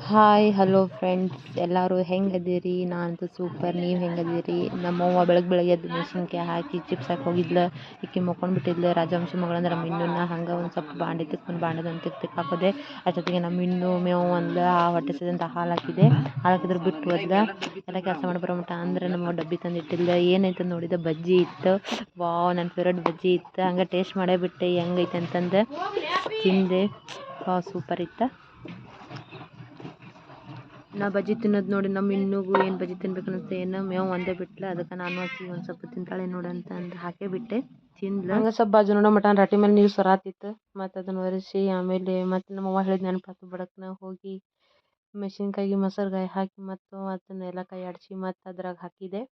Hi hello friends, ಎಲ್ಲರೂ ಹೆಂಗದೀರಿ? ನಾನಂತೂ super. ನೀವು ಹೆಂಗದೀರಿ? ನಮ್ಮವ್ವ ಬೆಳಗ್ಗೆ ಎದ್ದು ಮೆಣಸಿನ್ಕಾಯಿ ಹಾಕಿ ಚಿಪ್ಸ್ ಹಾಕಿ ಹೋಗಿದ್ಲು. ಈಕಿ ಮುಕ್ಕೊಂಡ್ಬಿಟ್ಟಿದ್ಲು. ರಾಜವಂಶಿ ಮಗಳಂದ್ರೆ ನಮ್ಮ ಇನ್ನೂನ ಹಂಗೆ ಒಂದು ಸ್ವಲ್ಪ ಬಾಂಡೆ ತಿಕ್ಕೊಂಡು ಬಾಂಡೆದೊಂದು ತಿಕ್ ಹಾಕೋದೆ. ಅಷ್ಟೊತ್ತಿಗೆ ನಮ್ಮ ಇನ್ನೂ ಮೇವು ಒಂದು ಹೊಟ್ಟೆಸಿದಂಥ ಹಾಲಾಕಿದ್ರೆ ಬಿಟ್ಟು ಹೋದ್ಲ. ಎಲ್ಲ ಕೆಲಸ ಮಾಡಿ ಬರೋ ಮಟ ಅಂದ್ರೆ ನಮ್ಮ ಡಬ್ಬಿ ತಂದಿಟ್ಟಿಲ್ಲ. ಏನೈತೆ ನೋಡಿದ ಬಜ್ಜಿ ಇತ್ತು. ವಾವ್, ನನ್ನ ಫೇವ್ರೇಟ್ ಬಜ್ಜಿ ಇತ್ತು. ಹಂಗೆ ಟೇಸ್ಟ್ ಮಾಡೇ ಬಿಟ್ಟೆ ಹೆಂಗೈತೆ ಅಂತಂದು ತಿಂದೆ. ವಾವ್, ಸೂಪರ್ ಇತ್ತು. ನಾ ಬಜ್ಜಿ ತಿನ್ನೋದು ನೋಡಿ ನಮ್ಮ ಇನ್ನೂಗೂ ಏನು ಬಜ್ಜಿ ತಿನ್ಬೇಕು ಅನ್ನಿಸ್ತೆ. ಏನೋ ಮೇವು ಒಂದೇ ಬಿಟ್ಲ. ಅದಕ್ಕೆ ನಾನು ಹಾಕಿ ಒಂದು ಸ್ವಲ್ಪ ತಿಂತಾಳೆ ನೋಡಂತ ಅಂದು ಹಾಕೇ ಬಿಟ್ಟೆ. ತಿಂದ್ಲು. ಹಂಗೆ ಸ್ವಲ್ಪ ಬಾಜು ನೋಡೋ ಮಟ ರೊಟ್ಟಿ ಮೇಲೆ ನೀರು ಸೊರಾತಿತ್ತು. ಮತ್ತು ಅದನ್ನು ಒರೆಸಿ ಆಮೇಲೆ ಮತ್ತು ನಮ್ಮವ್ವ ಹೇಳಿದ ನೆನಪಾತು. ಬಡಕ್ನ ಹೋಗಿ ಮೆಣಸಿನ್ಕಾಯಿ ಮೊಸರುಗಾಯಿ ಹಾಕಿ ಮತ್ತು ಅದನ್ನೆಲ್ಲ ಕೈ ಆಡಿಸಿ ಮತ್ತು ಅದ್ರಾಗ ಹಾಕಿದೆ.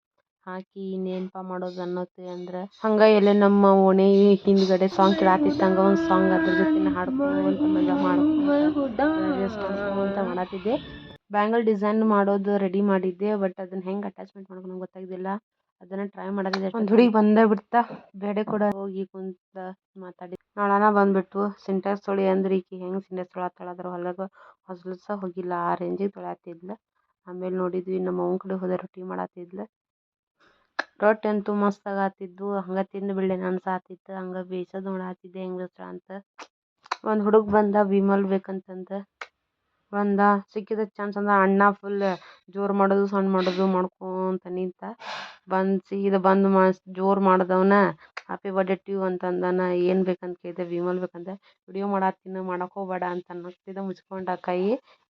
ಹಾಕಿ ಇನ್ನೇನಪ್ಪ ಮಾಡೋದು ಅನ್ನೋದು ಅಂದ್ರೆ ಹಂಗೆ ಎಲ್ಲೇ ನಮ್ಮ ಓಣಿ ಹಿಂದ್ಗಡೆ ಸಾಂಗ್ ಕೇಳಾತಿತ್ತು. ಹಂಗೆ ಒಂದು ಸಾಂಗ್ ಅದ್ರ ಜೊತೆ ಹಾಡ್ಕೊಂತ ಮಜಾ ಮಾಡ್ಕೊಂತ ಮಾಡತ್ತಿದ್ದೆ. ಬ್ಯಾಂಗಲ್ ಡಿಸೈನ್ ಮಾಡೋದು ರೆಡಿ ಮಾಡಿದ್ದೆ. ಬಟ್ ಅದನ್ನ ಹೆಂಗೆ ಅಟ್ಯಾಚ್ಮೆಂಟ್ ಮಾಡ್ಕೊಂಡು ಗೊತ್ತಾಗಿದ್ದಿಲ್ಲ. ಅದನ್ನು ಟ್ರೈ ಮಾಡೋದಿದೆ. ಒಂದು ಹುಡುಗಿ ಬಂದೇ ಬಿಡ್ತಾ. ಬೇಡ ಕೂಡ ಹೋಗಿ ಕುಂತ ಮಾತಾಡಿ ನಾಳನ ಬಂದ್ಬಿಟ್ಟು ಸಿಂಟ್ಯಾಕ್ಸ್ ತೊಳಿ ಅಂದ್ರೆ ಈಕಿ ಹೆಂಗೆ ಸಿಂಟ್ಯಾಕ್ಸ್ ತೊಳತ್ತಾಳ ಅದ್ರ ಹೊಲಗ ಹೊಸಲ್ಸ ಹೋಗಿಲ್ಲ. ಆ ರೇಂಜಿಗೆ ತೊಳತ್ತಿದ್ಲು. ಆಮೇಲೆ ನೋಡಿದ್ವಿ ನಮ್ಮ ಅವ್ನ ಕಡೆ ಹೋದೆ ರೊಟ್ಟಿ ಮಾಡತ್ತಿದ್ಲು. ರೊಟ್ಟಿ ಅಂತೂ ಮಸ್ತ್ ಆಗತ್ತಿದ್ವು. ಹಂಗೆ ತಿಂದು ಬಿಡ್ಲೇನ ಅನ್ಸಾತಿತ್ತು. ಹಂಗೆ ಬೇಯಿಸೋದು ನೋಡತ್ತಿದ್ದೆ ಹೆಂಗೆ ಬೇಯಿಸ್ತಾಳ ಅಂತ. ಒಂದು ಹುಡುಗ ಬಂದ ವಿಮಲ್ ಬೇಕಂತಂದ ಬಂದ. ಸಿಕ್ಕಿದ ಚಾನ್ಸ್ ಅಂದ್ರೆ ಅಣ್ಣ ಫುಲ್ ಜೋರು ಮಾಡೋದು ಸಣ್ಣ ಮಾಡೋದು ಮಾಡ್ಕೊಂತ ನಿಂತ. ಸೀದಾ ಬಂದು ಜೋರು ಮಾಡಿದವನ ಹ್ಯಾಪಿ ಬರ್ಡೇ ಟು ಯು ಅಂತಂದಾನ. ಏನು ಬೇಕಂತ ಕೇಳಿದೆ. ವಿಮಲ್ ಬೇಕಂತ. ವಿಡಿಯೋ ಮಾಡತ್ತೀನಿ ಮಾಡಕ್ಕೆ ಹೋಗ್ಬೇಡ ಅಂತ ಅನ್ನತ್ತಿದ್ದ. ಮುಚ್ಕೊಂಡ ಕೈ.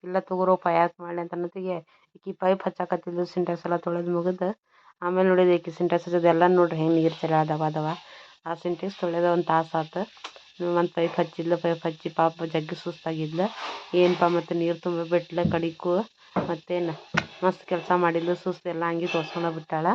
ಇಲ್ಲ ತಗೋರಪ್ಪ ಯಾಕೆ ಮಾಡಲಿ ಅಂತ ಅನ್ನತ್ತಿಗೆ ಈಕಿ ಪೈಪ್ ಹಚ್ಚಾಕತ್ತಿದ್ಲು. ಸಿಂಟ್ಯಾಕ್ಸ್ ಎಲ್ಲ ತೊಳೆದು ಮುಗಿದು ಆಮೇಲೆ ನೋಡಿದೆ ಈಕಿ ಸಿಂಟ್ಯಾಕ್ಸ್ ಹಚ್ಚೋದು ಎಲ್ಲ ನೋಡ್ರಿ ಹೆಂಗೆ ನೀರು ಚೆಲ್ಲಾದವ. ಆ ಸಿಂಟ್ಯಾಕ್ಸ್ ತೊಳೆದ ಒಂದು ತಾಸು ಆತು. ಒಂದು ಪೈಪ್ ಹಚ್ಚಿದ್ಲು. ಪೈಪ್ ಹಚ್ಚಿ ಪಾಪ ಜಗ್ಗಿ ಸುಸ್ತಾಗಿದ್ಲು. ಏನಪ್ಪ ಮತ್ತು ನೀರು ತುಂಬಿಬಿಟ್ಲು ಕಡಿಕು. ಮತ್ತೇನು ಮಸ್ತ್ ಕೆಲಸ ಮಾಡಿದ್ಲು. ಸುಸ್ತು ಎಲ್ಲ ಹಂಗೆ ತೋರ್ಸ್ಕೊಂಡು ಬಿಟ್ಟಾಳ.